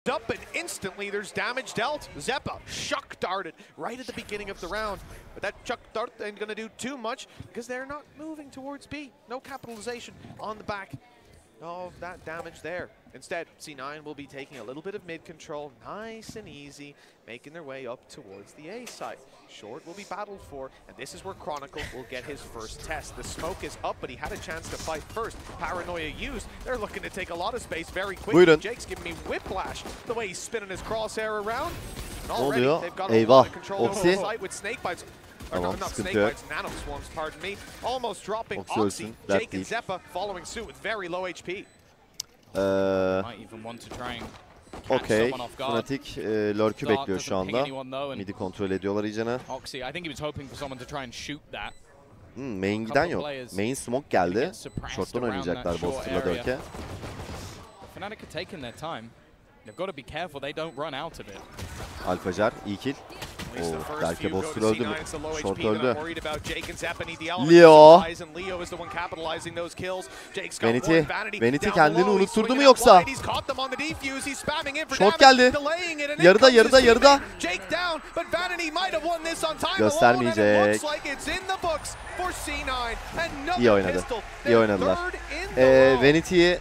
used up, and instantly there's damage dealt. Zeppa chuck darted right at the beginning of the round. But that chuck dart ain't gonna do too much because they're not moving towards B. No capitalization on the back of that damage there. Instead, C9 will be taking a little bit of mid control, nice and easy, making their way up towards the A side. Short will be battled for, and this is where Chronicle will get his first test. The smoke is up, but he had a chance to fight first. Paranoia used. They're looking to take a lot of space very quickly. Jake's giving me whiplash the way he's spinning his crosshair around. And already they've got a lot of control over the site with snake bites. Tamam, not sıkıntı snake yok. bites, nano swarms, pardon me. Almost dropping Oxy Oxy. Jake and Zeppa following suit with very low HP. Okey. Fnatic lurk'ü bekliyor şu anda. Mid'i kontrol ediyorlar iyicene. Main giden yok. Main smoke geldi. Short'tan oynayacaklar Boster'la Dörk'e. Alfajar iyi kill. Oo, belki Boster öldü mü? Short öldü. Leo. Vanity kendini unutturdu mu yoksa? Short geldi. Yarıda. Göstermeyecek. İyi oynadılar. Vanity'yi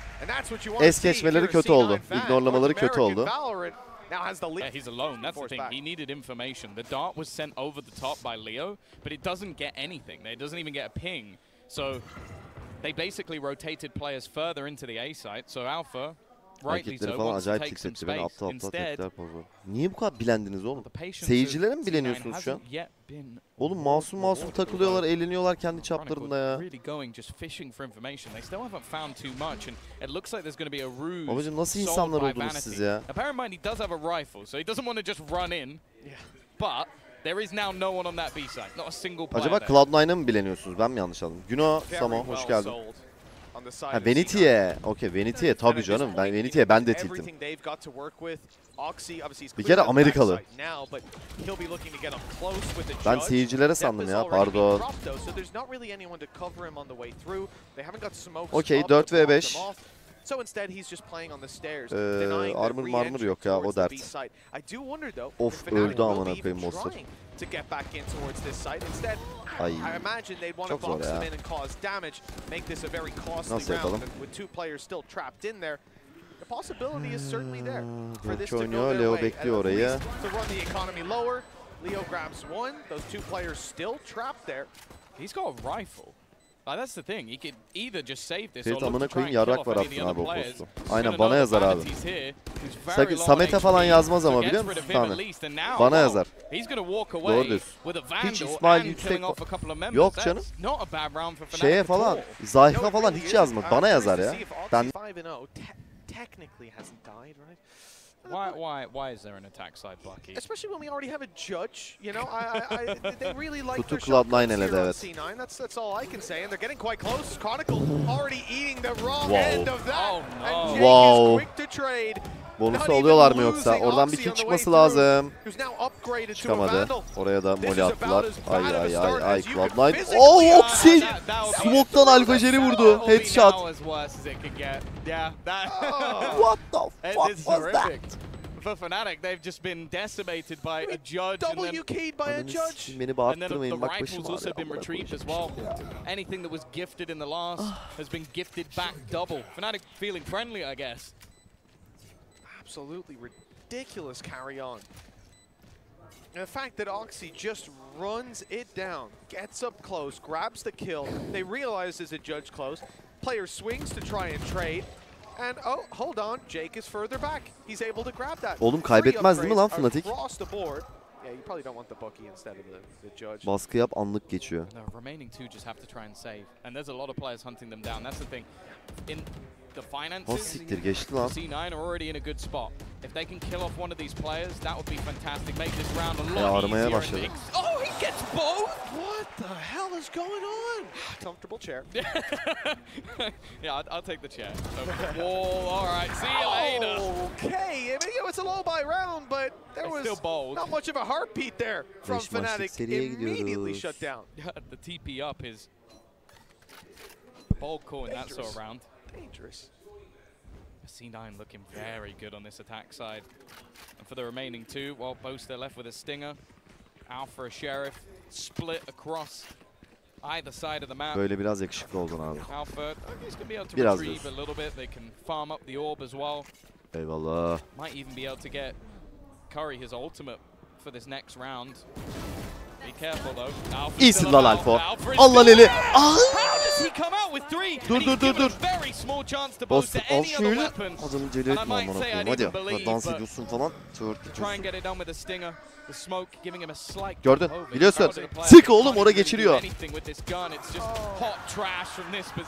es geçmeleri kötü oldu. İgnorlamaları kötü oldu. Yeah, he's alone. That's the thing. He needed information. The dart was sent over the top by Leo, but it doesn't get anything. It doesn't even get a ping. So they basically rotated players further into the A site. So Alpha, rightly so, wants to take some space. Instead, niye bu kadar bilendiniz oğlum? Seyircilere mi bileniyorsunuz şu an? Oğlum masum takılıyorlar, eğleniyorlar kendi çaplarında ya. Babacım nasıl insanlar oldunuz siz ya? Acaba Cloud9'a mı bileniyorsunuz? Ben mi yanlış anladım? Güno, Samo, hoş geldin. Ha, Vanity'ye. Okey, Vanity'ye tabii canım. Vanity'ye ben de tiltim. Bir kere Amerikalı. Ben seyircilere sandım ya, pardon. Okey, 4v5. Armor yok ya, o dert. Of, öldü amına koyayım Monster. Ay, çok zor ya. Nasıl yapalım? Büyük oynuyor, Leo bekliyor orayı. Ferit amına koyayım, yarrak var attın abi o postu. Aynen, bana yazar abi. Samet'e falan yazmaz ama biliyor musun? Tamam. Bana yazar. Doğru diyorsun. Hiç İsmail yüksek... Yok canım. Şeye falan, Zayfa falan hiç yazmaz. Bana yazar ya. Ben... Why is there an attack side, Bucky? Especially when we already have a judge, you know. They really like their Cloud9 eledi, evet. C9. That's all I can say, and they're getting quite close. Chronicle already eating the wrong end of that. Oh, no. And Jake is quick to trade. Bonusu alıyorlar mı yoksa? Oradan bir kill çıkması lazım. Çıkamadı. Oraya da molly attılar. Ay Cloud9. Oh, Oxy! Smoke'tan Alfajer'i vurdu. Headshot. What the fuck was that? For Fnatic, they've just been decimated by a judge, Beni bağırttırmayın, bak the başım rifles also been retrieved as well. Anything that was gifted in the last has been gifted back double. Fnatic feeling friendly, I guess. Absolutely ridiculous carry on. And the fact that Oxy just runs it down, gets up close, grabs the kill. They realize there's a judge close. Player swings to try and trade. And oh, hold on, Jake is further back. He's able to grab that. Oğlum kaybetmez değil mi lan Fnatic? Yeah, you probably don't want the bookie instead of the judge. Baskı yap, anlık geçiyor. The remaining two just have to try and save. And there's a lot of players hunting them down. That's the thing. In the finances, siktir geçti lan. C9 are already in a good spot. If they can kill off one of these players, that would be fantastic. Make this round a lot aramaya başladı. Oh, he gets both! What the hell is going on? Comfortable chair. Yeah, I'll take the chair. Whoa, all right, see you later. Okay, I mean, it's a low buy round, but there was not much of a heartbeat there from Fnatic. Immediately shut down. The TP up is bold call in that sort of round. Dangerous. C9 looking very good on this attack side. And for the remaining two, well, both they're left with a stinger. Out for a sheriff. Split across either side of the map. Böyle biraz yakışıklı oldun abi. Alpha, he's going to be able to Biraz retrieve a little bit. They can farm up the orb as well. Eyvallah. Might even be able to get Curry his ultimate for this next round. Be careful though. İyisin lan Alfa. Allah Leli. Dur. Bastır al şöyle. Adamı deli etme amına koyayım. Hadi ya. Dans ediyorsun falan. Gördün. Biliyorsun. Sık oğlum oraya geçiriyor.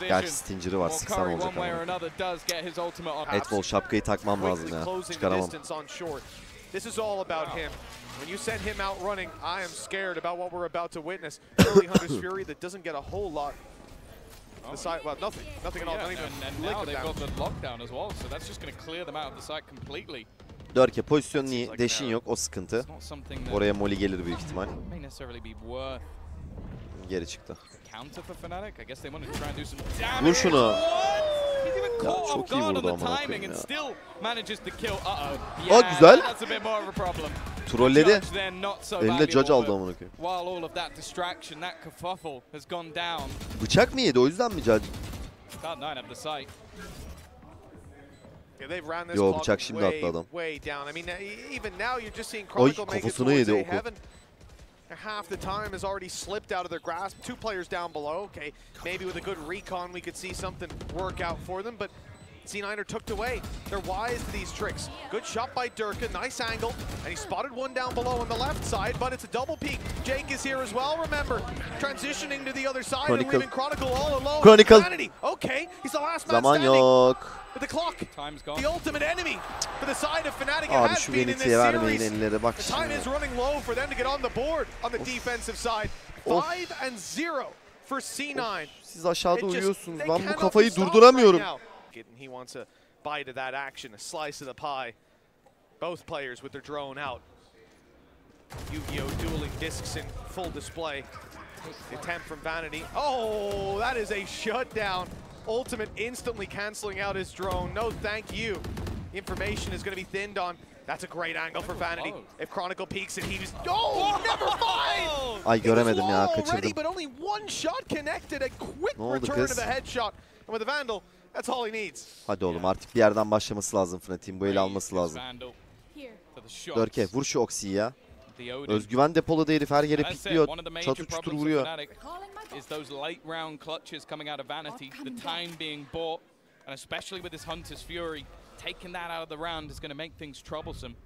Gerçi Stinger'ı var. Sıksan olacak ama. Edwall şapkayı takmam lazım ya. Çıkaramam. This is all about him. When you send him out running, I am scared about what we're about to witness. Early Hunter's Fury that doesn't get a whole lot. The side, well, nothing at all. Not even and now they've got the lockdown as well, so that's just going to clear them out of the site completely. Dörke pozisyonun iyi, deşin yok, o sıkıntı. Oraya Molly gelir büyük ihtimal. Geri çıktı. Vur şunu. Ya çok iyi vurdu amına koyayım ya. Aa güzel. Trolledi. Elinde judge aldı amına koyayım. Bıçak mı yedi, o yüzden mi judge? Yo, bıçak şimdi attı adam. Ay kafasına yedi oku. Half the time has already slipped out of their grasp. Two players down below. Okay, maybe with a good recon we could see something work out for them, but C9 are tucked away. They're wise to these tricks. Good shot by Durka, nice angle, and he spotted one down below on the left side, but it's a double peek. Jake is here as well, remember. Transitioning to the other side and leaving Chronicle all alone. Chronicle. Okay, he's the last man Zaman standing. yok. With the clock, the ultimate enemy for the side of Fnatic Abi has şu been in this vermeyin series. ellere bak The time is running low for them to get on the board on the defensive side. 5-0 for C9. Siz aşağıda uyuyorsunuz. Ben bu kafayı durduramıyorum. He wants a bite of that action, a slice of the pie. Both players with their drone out. Yu-Gi-Oh! Dueling discs in full display. The attempt from Vanity. Oh, that is a shutdown. Ultimate instantly canceling out his drone. No, thank you. Information is going to be thinned on. That's a great angle for Vanity. If Chronicle peeks it, he was. Oh, never mind. Ay göremedim ya, kaçırdım. But only one shot connected. A quick return to the headshot. And with the Vandal, that's all he needs. Hadi oğlum artık bir yerden başlaması lazım Fnatic'in. Bu eli alması lazım. Dörke vur şu Oxy'yi ya. Özgüven depoladı herif, her yere pikliyor. Çatır çutur vuruyor. Is those late round clutches coming out of Vanity, the time being bought, and especially with this Hunter's Fury, taking that out of the round is going to make things troublesome.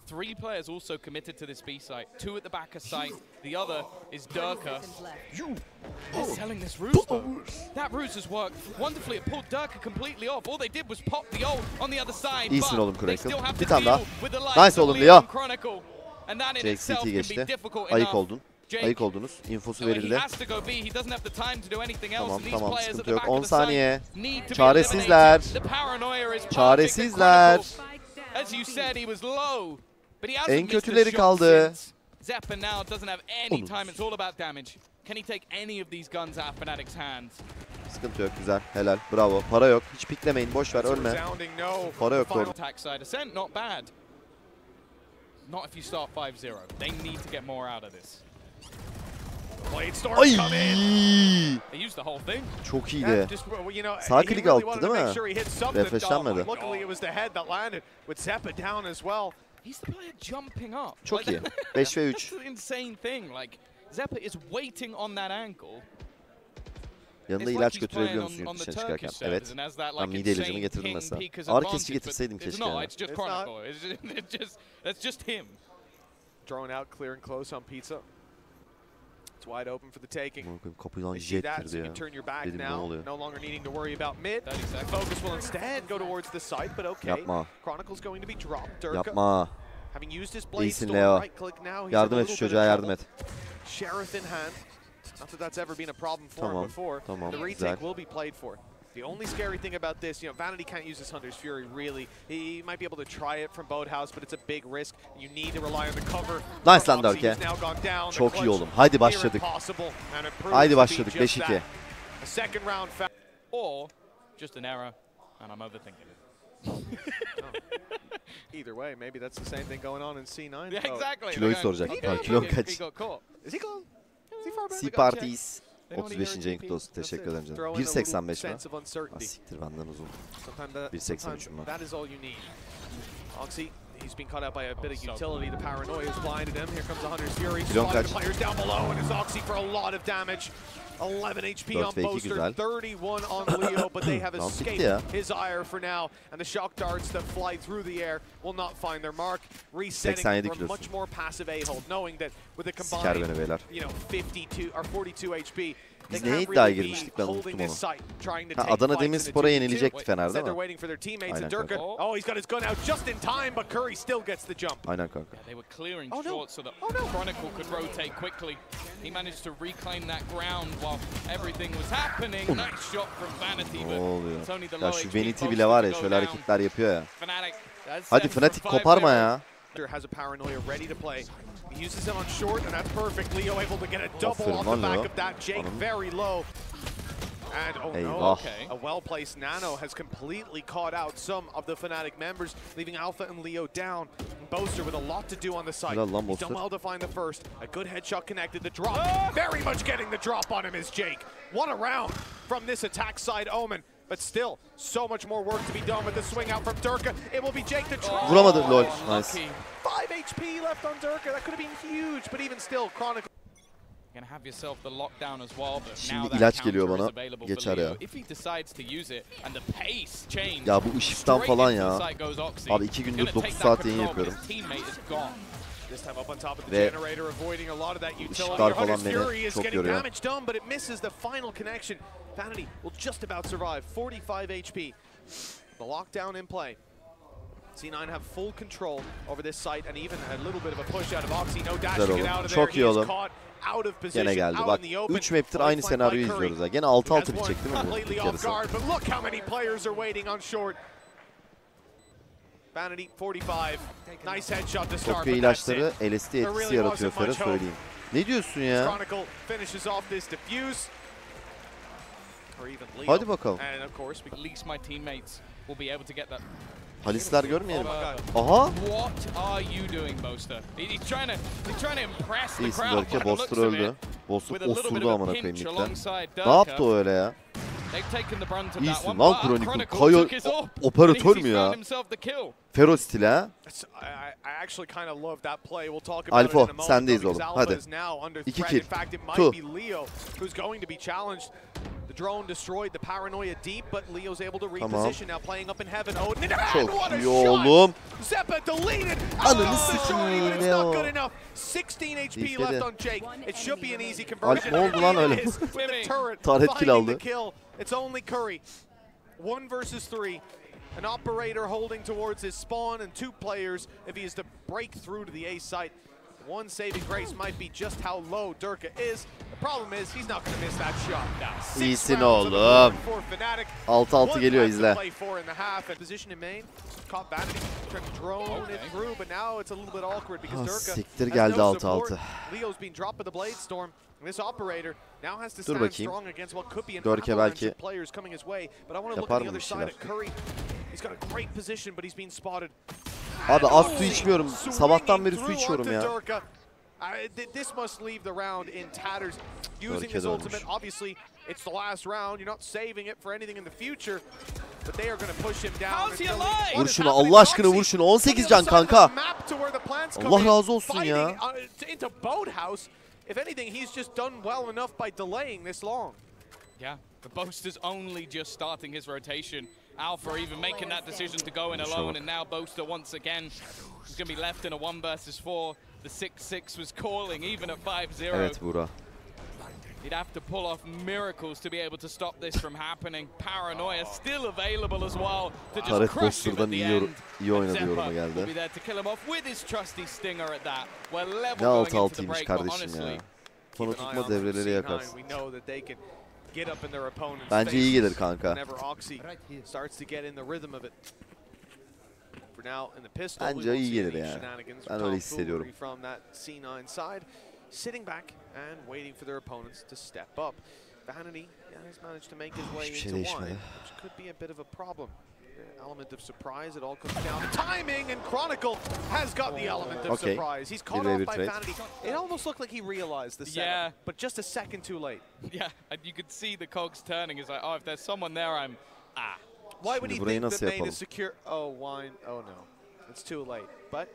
3 players also committed to this B site, 2 at the back of site, the other is Durka. They're selling this ruse though. That ruse has worked wonderfully, it pulled Durka completely off. All they did was pop the ult on the other side, İyisin oğlum but they still have bir to tane daha. deal with the likes Nice of oğlum Leo ya. and Chronicle. And that in itself can be difficult Ayık enough. oldun. Ayık oldunuz. İnfosu verildi. Tamam sıkıntı yok. 10 saniye. Çaresizler. Çaresizler. En kötüleri kaldı. Sıkıntı yok, güzel, helal, bravo. Para yok, hiç piklemeyin, boş ver, ölme. Para yok doğru. Not if you start 5-0. They need to get more out of this. Ay! They used the whole thing. Çok iyiydi. Sağ klik alttı değil mi? Refreshlenmedi. He's the player jumping up. Çok iyi. 5 ve 3. That's the insane thing. Like Zeppa is waiting on that ankle. Yanında ilaç götürebiliyor musun yurt dışına çıkarken? Evet. Ben mide ilacımı getirdim mesela. Ağrı kesici getirseydim keşke. That's just him. Drone out, clear and close on pizza. It's wide open for the taking. Kapıdan jet girdi ya. Dedim ne oluyor? No longer needing to worry about mid. Focus will instead go towards the site, but okay. Yapma. Chronicle's going to be dropped. Yapma. Having used his blade İyisin Leo. Yardım et şu çocuğa, yardım et. Sheriff in hand. Not that that's ever been a problem for him before. The retake will be played for. The only scary thing about this, Vanity can't use his Hunter's Fury really. He might be able to try it from Boathouse, but it's a big risk. You need to rely on the cover. Nice lan Dörke. Çok iyi oğlum. Haydi başladık. Haydi başladık 5-2. A second round or just an error and I'm overthinking it. Either way, maybe that's the same thing going on in C9. Yeah, exactly. Kiloyu soracak. Kilon kaç? Is he close? Is he far back? C Parties. 35. ayın kutlu olsun. Teşekkür ederim canım. 1.85 mi? Siktir benden uzun. 1.83'üm var. That is all you need. Oxy, he's been caught out by a bit of utility. The paranoia has blinded him. Here comes the Hunter's Fury. Spotted the players down below, and it's Oxy for a lot of damage. 11 HP on Boaster, 31 on Leo, but they have escaped his ire for now. And the shock darts that fly through the air will not find their mark. Resetting for a much more passive A-hold, knowing that with a combined, 52 or 42 HP, biz neye iddiaya girmiştik, ben unuttum onu. Adana Demirspor'a yenilecekti Fener değil mi? Aynen kanka. Oh, he's got his gun out just in time, but Curry still gets the jump. Aynen kanka. They were clearing short so that Chronicle could rotate quickly. He managed to reclaim that ground while everything was happening. Nice shot from Vanity, but it's only the low HP. Ya şu Vanity bile var ya, şöyle hareketler yapıyor ya. Hadi Fnatic koparma ya. Has a paranoia ready to play. He uses him on short, and that's perfect. Leo able to get a double off the back of that. Jake very low. And oh no, a well-placed Nano has completely caught out some of the Fnatic members, leaving Alpha and Leo down. Boaster with a lot to do on the side. He's done well to find the first. A good headshot connected. The drop, very much getting the drop on him is Jake. What a round from this attack side Omen. But still, so much more work to be done with the swing out from Durka. It will be Jake to try. Vuramadı, lol. Nice. 5 HP left on Durka. That could have been huge, but even still, Chronicle. Gonna have yourself the lockdown as well, but şimdi ilaç geliyor bana. Geçer ya. Ya bu ışıktan falan ya. Abi 2 gündür 9 saat yayın yapıyorum. Ve ışıklar falan beni çok yoruyor. Vanity will just about survive. 45 HP. The lockdown in play. C9 have full control over this site and even a little bit of a push out of Oxy. No dashing it out of there. He is caught out of position. Gene geldi. Bak 3 map'tir aynı senaryoyu izliyoruz ha. Gene 6-6 bitecek değil mi bu ilk yarısı? But look how many players are waiting on short. Vanity 45. Nice headshot to start. Tokyo ilaçları LSD etkisi yaratıyor Feri, söyleyeyim. Ne diyorsun ya? Chronicle finishes off this defuse. Hadi bakalım. Halisler görmeyelim. Aha. İyisin Dörke, Boster öldü. Boster osurdu amına koyayım midden. Ne yaptı o öyle ya? İyisin lan Chronicle. Kayo operatör mü ya? Fero stil ha? Alfo sendeyiz oğlum. Hadi. 2 kill. 2. Drone destroyed the paranoia deep, but Leo's able to reposition now, playing up in heaven. Oh, çok iyi oğlum. Zeppa deleted. Ananı sikeyim It's not good enough. 16 HP left on Jake. It should be an easy conversion. Ne oldu lan öyle? Taret kill aldı. It's only Curry. 1 versus 3. An operator holding towards his spawn and 2 players if he is to break through to the A site. One saving grace might be just how low Durka is. The problem is he's not going to miss that shot. İyisin oğlum. 6-6 geliyor, izle. Siktir geldi 6-6. Dur bakayım. Dörke belki yapar mı bir şeyler? Abi az su içmiyorum. Sabahtan beri su içiyorum ya. This must leave the round in tatters. Using his ultimate, obviously, it's the last round. You're not saving it for anything in the future. But they are going to push him down. Vur şunu, Allah aşkına vur şunu. 18 can kanka. Allah razı olsun ya. Into Boathouse. If anything, he's just done well enough by delaying this long. Yeah, the Boaster's only just starting his rotation. Alpha even making that decision to go in alone, and now Boaster once again is going to be left in a 1 versus 4. The 6-6 was calling even at 5-0. Evet Buğra. He'd have to pull off miracles to be able to stop this from happening. Paranoia still available as well to just crush him at the end. İyi oynadı yoruma geldi. Will be there to kill him off with his trusty stinger at that. We're level ne going into the 6-6'ymış break, kardeşim ya. Konu tutma devreleri yakarsın. Bence iyi gelir kanka. Bence iyi gelir yani. Ben öyle hissediyorum. Hiçbir şey değişmedi. element of surprise. It all comes down to timing, and Chronicle has got the element of surprise. He's caught off by Vanity. It almost looked like he realized the setup, but just a second too late. Yeah, and you could see the cogs turning. He's like, oh, if there's someone there, I'm Why would he think that main is secure? Oh, wine. Oh no, it's too late. But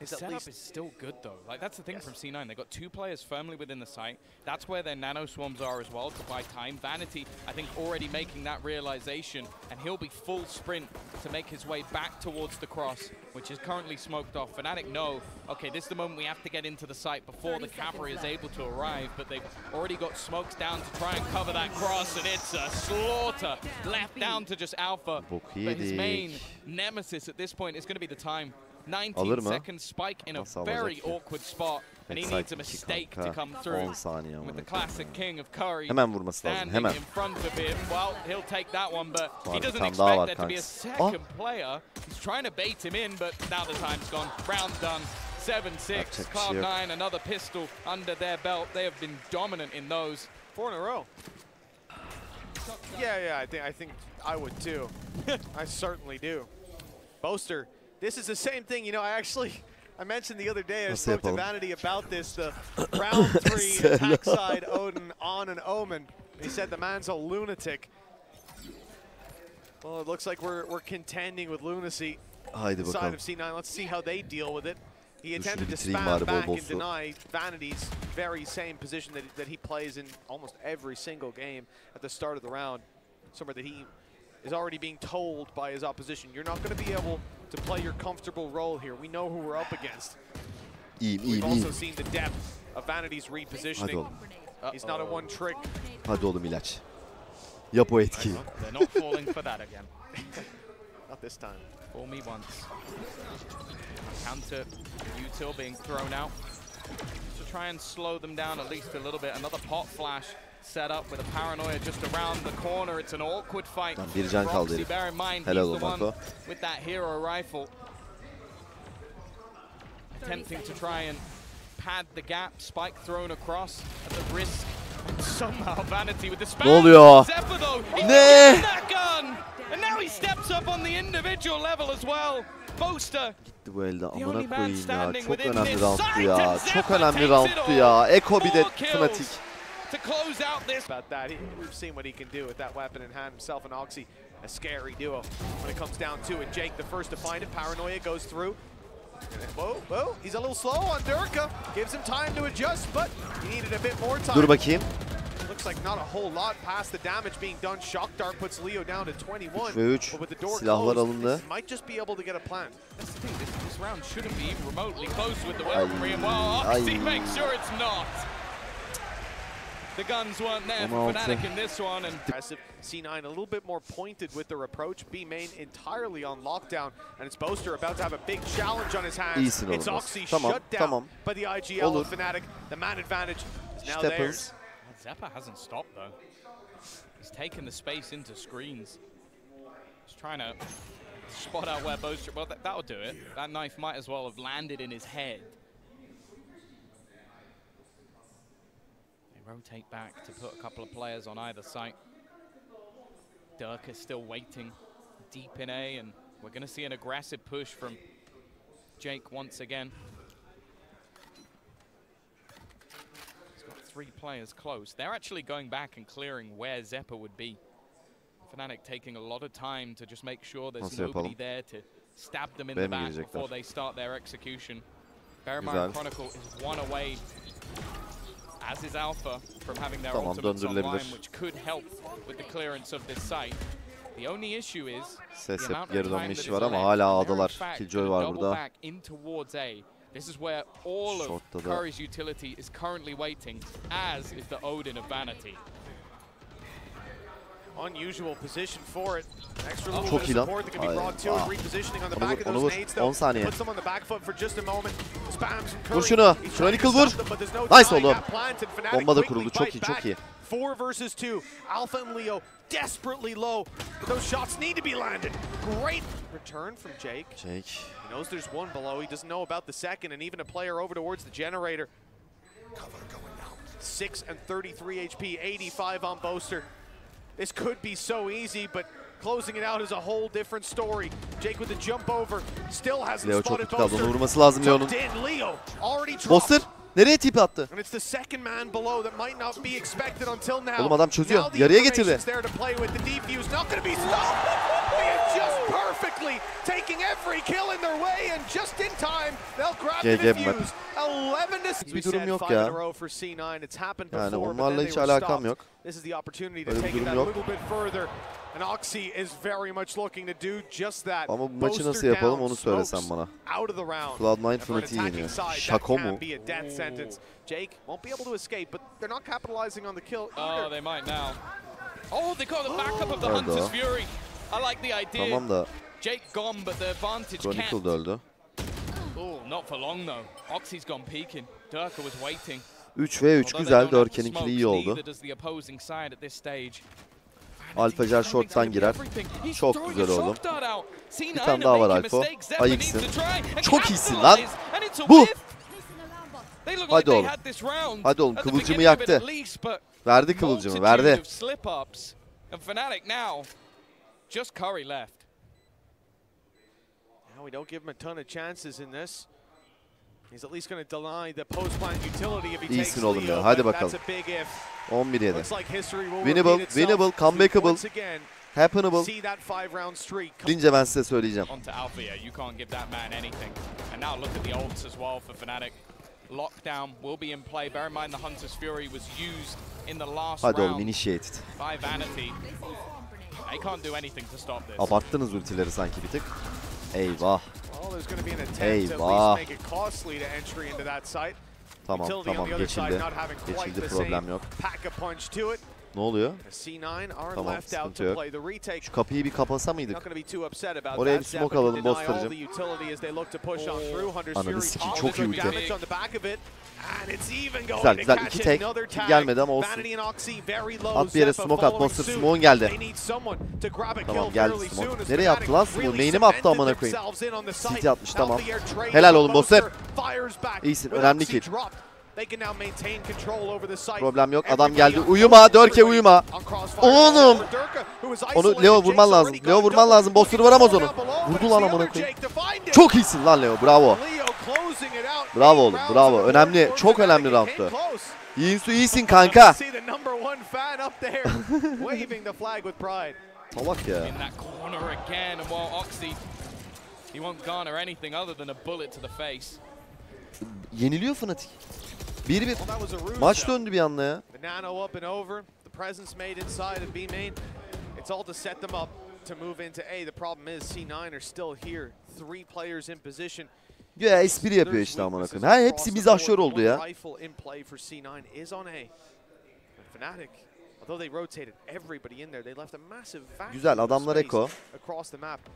his setup is still good though. Like that's the thing from C9. They got 2 players firmly within the site. That's where their nano swarms are as well to buy time. Vanity, I think, already making that realization, and he'll be full sprint to make his way back towards the cross, which is currently smoked off. Fnatic know, okay, this is the moment we have to get into the site before the cavalry is able to arrive, but they've already got smokes down to try and cover that cross, and it's a slaughter. Left down to just Alpha. But his main nemesis at this point is going to be the time. 19 seconds, Spike in a very awkward spot, and he needs a mistake to come through. With the classic king of Curry standing in front of him. Well, he'll take that one, but he doesn't expect there to be a second player. He's trying to bait him in, but now the time's gone. Round done. 7-6. Cloud9, another pistol under their belt. They have been dominant in those. 4 in a row. Yeah, I think I would too. I certainly do. Boaster. This is the same thing, you know, I mentioned the other day, I spoke to Vanity about this, the round 3 attack side Odin on an Omen. He said the man's a lunatic. Well, it looks like we're contending with lunacy. The side of C9, let's see how they deal with it. He attempted to spam back and deny Vanity's very same position that he plays in almost every single game at the start of the round. Somewhere that he is already being told by his opposition, you're not going to be able to play your comfortable role here. We know who we're up against. We've also seen the depth of Vanity's repositioning. He's not a one trick. Hadi oğlum ilaç. Yap o etkiyi. They're not falling for that again. Not this time. Fool me once. Counter util being thrown out to try and slow them down at least a little bit. Another pot flash set up with a paranoia just around the corner. It's an awkward fight. Bir can kaldı herif. Bear in mind, he's the one with that hero rifle. Attempting to try and pad the gap. Spike thrown across at the risk. And somehow Vanity with the spam. Ne oluyor? Zephyr though, he's ne? That gun! And now he steps up on the individual level as well. Boaster. Gitti bu elde, amına koyayım ya. Çok önemli roundtu ya. Çok önemli roundtu ya. Eko bir de Fnatic. To close out this. About that, we've seen what he can do with that weapon in hand. Himself and Oxy, a scary duo when it comes down to it. Jake, the first to find it. Paranoia goes through. Whoa, he's a little slow on Durka. Gives him time to adjust, but he needed a bit more time. Dur bakayım. Looks like not a whole lot past the damage being done. Shock Dart puts Leo down to 21. 3 ve 3. But with the door Silahlar closed, alındı. might just be able to get a plant. That's the thing, this round shouldn't be even remotely close with the weaponry. And well, Oxy makes sure it's not. The guns weren't there for Fnatic in this one. And C9 a little bit more pointed with their approach. B main entirely on lockdown. And it's Boaster about to have a big challenge on his hands. It's Oxy shut down by the IGL of Fnatic. The man advantage is now theirs. Zephyr hasn't stopped though. He's taken the space into screens. He's trying to spot out where Boaster, well that'll do it. That knife might as well have landed in his head. Rotate back to put a couple of players on either side. Dirk is still waiting deep in A, and we're going to see an aggressive push from Jake once again. He's got 3 players close. They're actually going back and clearing where Zephyr would be. Fnatic taking a lot of time to just make sure there's nobody there to stab them in the back before they start their execution. Bear in mind, Chronicle is 1 away, as is Alpha, from having their ultimates online, which could help with the clearance of this site. The only issue is the amount of time that is left. In fact, double back in towards A. This is where all of Curry's utility is currently waiting, as is the Odin of Vanity. Unusual position for it. Extra little bit of support that can be brought to it. Repositioning on the back of those nades though. Puts them on the back foot for just a moment. Spams from Curry. Vur şunu. Şuna Nickel vur. Nice oğlum. Bomba da kuruldu. Çok iyi, çok iyi. 4 versus 2. Alpha and Leo desperately low. But those shots need to be landed. Great return from Jake. He knows there's one below. He doesn't know about the second, and even a player over towards the generator. Cover going down. 6 and 33 HP, 85 on Boaster. This could be so easy, but closing it out is a whole different story. Jake with the jump over, still hasn't Leo çok spotted kötü kaldı. Boaster. Onu vurması lazım Leo'nun. Leo already dropped. Boaster nereye tipi attı? And it's the second man below that might not be expected until now. Oğlum adam çözüyor. Yarıya getirdi. Bir durum yok ya. Yani onlarla hiç alakam yok. Öyle bir durum yok. Ama bu maçı nasıl yapalım onu söylesen bana. Cloud9 Fnatic'i yeniyor. Şako mu? Jake won't be able to escape, but they're not capitalizing on the kill either. Oh, they might now. Oh, they got the backup of the Hunter's Fury. I like the idea. Tamam da Jake gone, but the advantage Chronicle da öldü. Oh, not for long though. Oxy's gone peeking. Durka was waiting. 3v3 güzel. Dörken'inkili iyi oldu. Alfajar short'tan girer. Çok güzel oğlum. Bir tane daha var Alfa. Ayıksın. Çok iyisin lan. Bu. Hadi oğlum. Hadi oğlum, kıvılcımı yaktı. Verdi kıvılcımı, verdi. Now we don't give him a ton of chances in this. He's at least going to deny the post-plant utility if he takes İyisin oğlum ya. Leo. Hadi bakalım. 11-7. Winnable, winnable, comebackable, happenable. Deyince ben size söyleyeceğim. Lockdown will be in play. Bear in mind the Hunter's Fury was used in the last Hadi oğlum, round initiated. by Vanity. They can't do anything to stop this. Abarttınız ultileri sanki bir tık. Eyvah. Eyvah. Tamam tamam, geçildi. Geçildi, problem yok. Ne oluyor? Tamam, sıkıntı yok. Şu kapıyı bir kapasa mıydık? Oraya bir smoke alalım Boster'cığım. Ananı sikeyim, çok iyi ulti. Güzel güzel, 2 tek. Kill gelmedi ama olsun. At bir yere smoke at Boster, smoke'un geldi. Tamam, geldi smoke. Nereye attı lan smoke? Main'e mi attı amına koyayım? City atmış, tamam. Helal oğlum Boster. İyisin, önemli kill. Problem yok. Adam geldi. Uyuma. Dörke uyuma. Oğlum. Onu Leo vurman lazım. Leo vurman lazım. Boster'ı vuramaz onu. Vurdu lan amına koyayım. Çok iyisin lan Leo. Bravo. Bravo oğlum. Bravo. Önemli. Çok önemli roundtu. İyisin kanka. Salak ya. Yeniliyor Fnatic. 1-1. Maç döndü bir anda ya. Ya espri yapıyor işte amına koyayım. Ha, hepsi mizahşör oldu ya. Güzel, adamlar eko.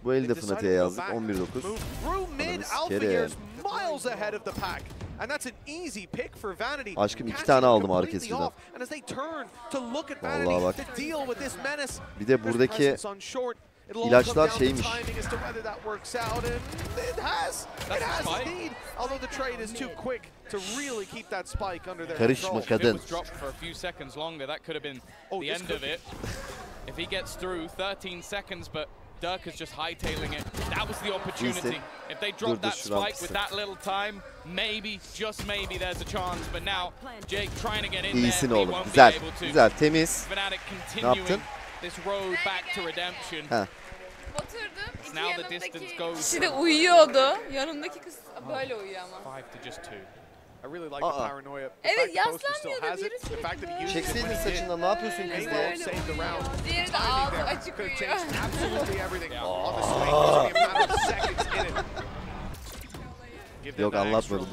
Bu elde Fnatic'e yazdık. 11-9. Aşkım 2 tane aldım ağrı kesiciden. Vallahi bak. Bir de buradaki İlaçlar şeymiş. Karışma kadın. Dirk is just hightailing it. That was the opportunity. If they drop that spike with that little time, maybe, just maybe there's a chance. But now Jake trying to get in İyisin there. oğlum. Güzel. Güzel. Temiz. Ne yaptın? This road back to redemption. Oturdum. Yanımdaki kişi de uyuyordu. Yanımdaki kız böyle uyuyor ama. 5 to just 2. Evet, yaslanmıyordu birisi. Çekseydin saçından, ne yapıyorsun kız diye. Diğeri de ağzı açık uyuyor. Yok, anlatmadım.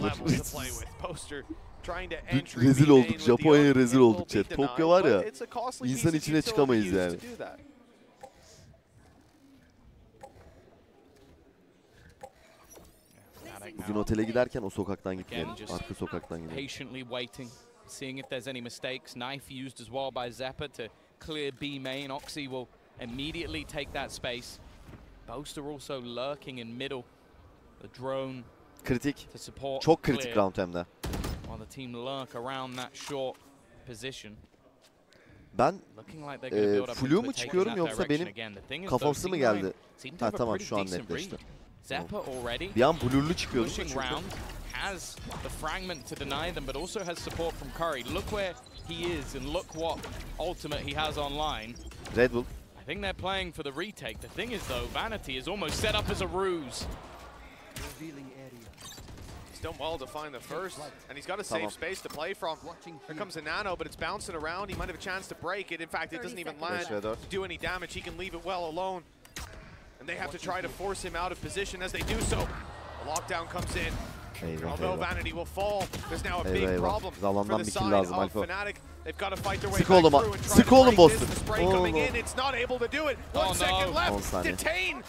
Rezil olduk. Japonya'ya rezil olduk chat. Tokyo var ya, insan içine çıkamayız yani. Bugün otele giderken o sokaktan gitmeyelim. Arka sokaktan gidelim. Patiently waiting, seeing if there's any mistakes. Knife used as well by Zeppa to clear B main. Oxy will immediately take that space. Boaster also lurking in middle. The drone kritik. to support. Çok kritik round hem de. While the team lurk around that short position. Ben flu mu çıkıyorum yoksa benim kafası mı geldi? Ha tamam şu an netleşti. Bir an blurlu çıkıyordum çünkü. Has the fragment to deny them, but also has support from Curry. Look where he is, and look what ultimate he has online. Red Bull. I think they're playing for the retake. The thing is, though, Vanity is almost set up as a ruse. He's done well to find the first, and he's got a safe space to play from. Here comes a nano, but it's bouncing around. He might have a chance to break it. In fact, it doesn't even land to do any damage. He can leave it well alone. And they have to try to force him out of position as they do so. A lockdown comes in. Although Vanity will fall, there's now a big problem for the side of Fnatic. They've got to fight their way back through and try to break this. The spray coming in, it's not able to do it. 1 second left, detain.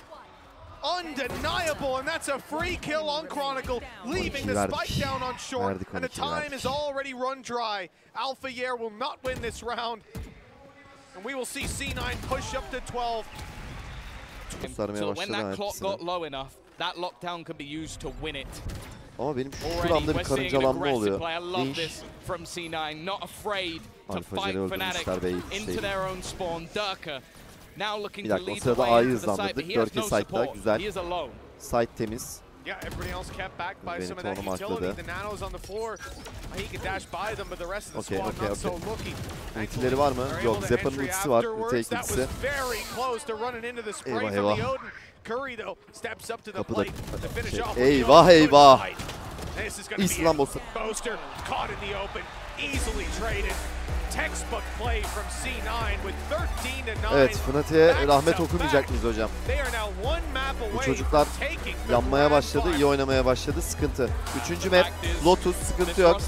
Undeniable, and that's a free kill on Chronicle, leaving the spike down on short, and the time is already run dry. Alpha Yer will not win this round, and we will see C9 push up to 12. So when that clock got low enough, that lockdown could be used to win it. Ama benim şuramda bir karıncalanma oluyor. From C9, not afraid to fight Fnatic into their own spawn. Durka now looking to lead the way into the site, but he has no support. He is alone. Site temiz. Yeah, everybody else kept back by some of that utility. The nanos on the floor. He can dash by them, but the rest of the squad not so lucky. Ultileri var mı? Yok, Zeppa'nın ultisi var. Retake ultisi. Very close to running into the spray from the Odin. Curry though steps up to the plate to finish off. Eyvah eyvah. This is going to be a Boaster caught in the open, easily traded. Textbook play from C9 with 13 to 9. Evet, Fnatic'e rahmet okumayacak mıyız hocam? Bu çocuklar yanmaya başladı, iyi oynamaya başladı. Sıkıntı. 3. map Lotus, sıkıntı yok.